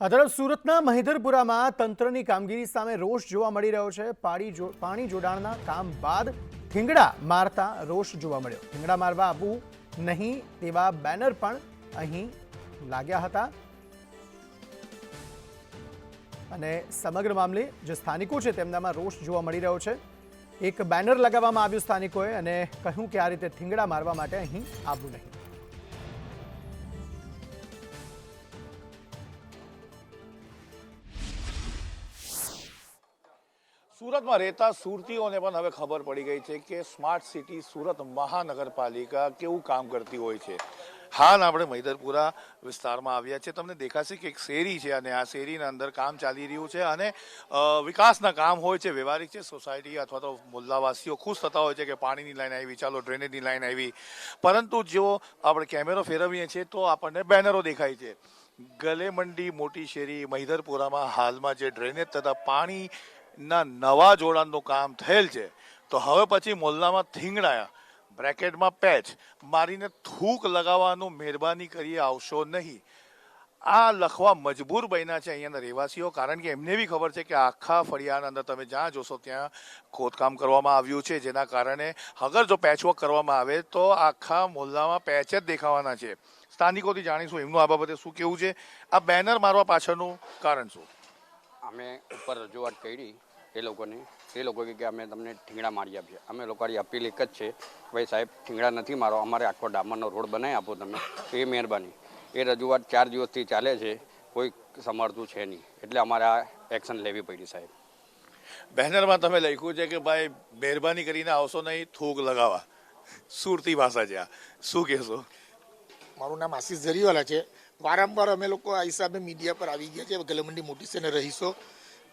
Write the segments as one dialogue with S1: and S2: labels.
S1: આ તરફ સુરતના મહિધરપુરામાં તંત્રની કામગીરી સામે રોષ જોવા મળી રહ્યો છે। પાણી જોડાણના કામ બાદ થીંગડા મારતા રોષ જોવા મળ્યો। થીંગડા મારવા આવવું નહીં તેવા બેનર પણ અહીં લાગ્યા હતા અને સમગ્ર મામલે જે સ્થાનિકો છે તેમનામાં રોષ જોવા મળી રહ્યો છે। એક બેનર લગાવવામાં આવ્યું સ્થાનિકોએ અને કહ્યું કે આ રીતે થીંગડા મારવા માટે અહીં આવવું નહીં।
S2: સુરતમાં રહેતા સુરતીઓને પણ હવે ખબર પડી ગઈ છે કે સ્માર્ટ સિટી સુરત મહાનગરપાલિકા કેવું કામ કરતી હોય છે। હાલ આપણે મહિધરપુરા વિસ્તારમાં આવ્યા છે। તમને દેખાશે કે એક શેરી છે અને આ શેરીના અંદર કામ ચાલી રહ્યું છે અને વિકાસના કામ હોય છે, વ્યવહારિક છે। સોસાયટી અથવા તો મુલ્લાવાસીઓ ખુશ થતા હોય છે કે પાણીની લાઈન આવી, ચાલો ડ્રેનેજની લાઈન આવી, પરંતુ જો આપણે કેમેરો ફેરવીએ છીએ તો આપણને બેનરો દેખાય છે। ગલે મંડી મોટી શેરી મહિધરપુરામાં હાલમાં જે ડ્રેનેજ તથા પાણી ના નવા જોડાણનું કામ થયેલ છે, તો હવે પછી મોહલ્લામાં થીંગડા બ્રેકેટમાં પેચ મારીને થૂક લગાવવાનું મહેરબાની કરી આવશો નહીં, આ લખવા મજબૂર બન્યા છે અહીંયાના રહેવાસીઓ। કારણ કે એમને બી ખબર છે કે આખા ફળિયાના અંદર તમે જ્યાં જોશો ત્યાં ખોદકામ કરવામાં આવ્યું છે, જેના કારણે અગર જો પેચવર્ક કરવામાં આવે તો આખા મોહલ્લામાં પેચ જ દેખાવાના છે। સ્થાનિકોથી જાણીશું એમનું આ બાબતે શું કેવું છે। આ બેનર મારવા પાછળનું કારણ શું?
S3: અમે ઉપર રજૂઆત કરી એ લોકો કે અમે તમને ઠીંગડા મારી આપીએ। અમે લોકોની અપીલ એક જ છે, ભાઈ સાહેબ ઠીંગડા નથી મારો, અમારે આખો ડામરનો રોડ બનાવી આપો તમે, તો એ મહેરબાની। એ રજૂઆત 4 દિવસથી ચાલે છે, કોઈ સમર્થું છે નહીં, એટલે અમારે આ એક્શન લેવી પડી સાહેબ।
S2: બેનરમાં તમે લખ્યું છે કે ભાઈ મહેરબાની કરીને આવશો નહીં, થૂક લગાવવા, સુરતી ભાષા છે, આ શું કહેશો?
S4: મારું નામ આશીષ જરીવાલા છે। વારંવાર અમે લોકો આ હિસાબે મીડિયા પર આવી ગયા છે। ગલેમંડી મોટી છે ને રહીશો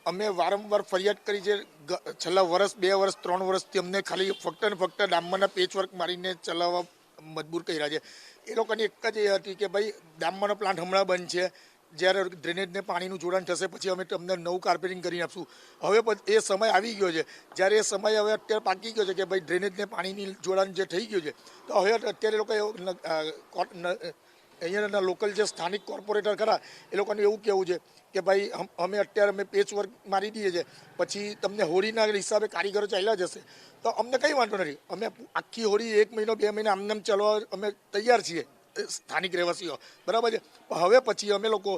S4: અમે વારંવાર ફરિયાદ કરી છે। છેલ્લા વર્ષ, 2 વર્ષ, 3 વર્ષથી અમને ખાલી ફક્ત ને ફક્ત ડામરના પેચવર્ક મારીને ચલાવવા મજબૂર કર્યા છે। એ લોકોની એક જ એ હતી કે ભાઈ ડામરનો પ્લાન્ટ હમણાં બંધ છે, જ્યારે ડ્રેનેજને પાણીનું જોડાણ થશે પછી અમે તમને નવું કાર્પેટિંગ કરી આપશું। હવે એ સમય આવી ગયો છે, જ્યારે એ સમય હવે અત્યારે પાકી ગયો છે કે ભાઈ ડ્રેનેજને પાણીની જોડાણ જે થઈ ગયું છે, તો હવે અત્યારે લોકો અહીંયાના લોકલ જે સ્થાનિક કોર્પોરેટર ખરા એ લોકોને એવું કહેવું છે કે ભાઈ અમે અત્યારે પેચ વર્ક મારી દઈએ છીએ, પછી તમને હોળીના હિસાબે કારીગરો ચાલ્યા જશે તો અમને કંઈ વાંધો નથી। અમે આખી હોળી 1 મહિનો 2 મહિના આમને ચલાવવા અમે તૈયાર છીએ સ્થાનિક રહેવાસીઓ, બરાબર છે। હવે પછી અમે લોકો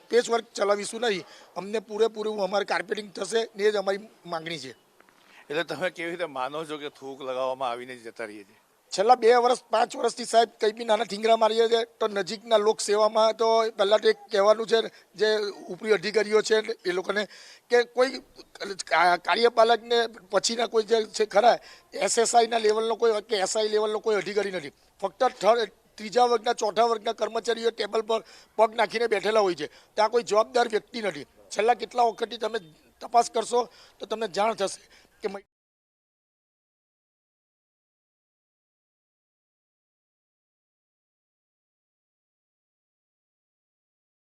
S4: પેચ વર્ક ચલાવીશું નહીં, અમને પૂરેપૂરું અમારે કાર્પેટિંગ થશે ને એ જ અમારી માંગણી છે।
S2: એટલે તમે કેવી રીતે માનો છો કે થૂક લગાવવામાં આવીને જ જતા રહીએ છીએ?
S4: છેલ્લા 2 વર્ષ 5 વર્ષથી સાહેબ કંઈ બી નાના ઠીંગરા મારીએ છીએ તો નજીકના લોકસેવામાં તો પહેલાં તો એક કહેવાનું છે જે ઉપરી અધિકારીઓ છે એ લોકોને કે કોઈ કાર્યપાલકને પછીના કોઈ જે છે ખરા SSIના લેવલનો કોઈ કે SI લેવલનો કોઈ અધિકારી નથી, ફક્ત 3જા વર્ગના 4થા વર્ગના કર્મચારીઓ ટેબલ પર પગ નાખીને બેઠેલા હોય છે। ત્યાં કોઈ જવાબદાર વ્યક્તિ નથી। છેલ્લા કેટલા વખતથી તમે તપાસ કરશો તો તમને જાણ થશે કે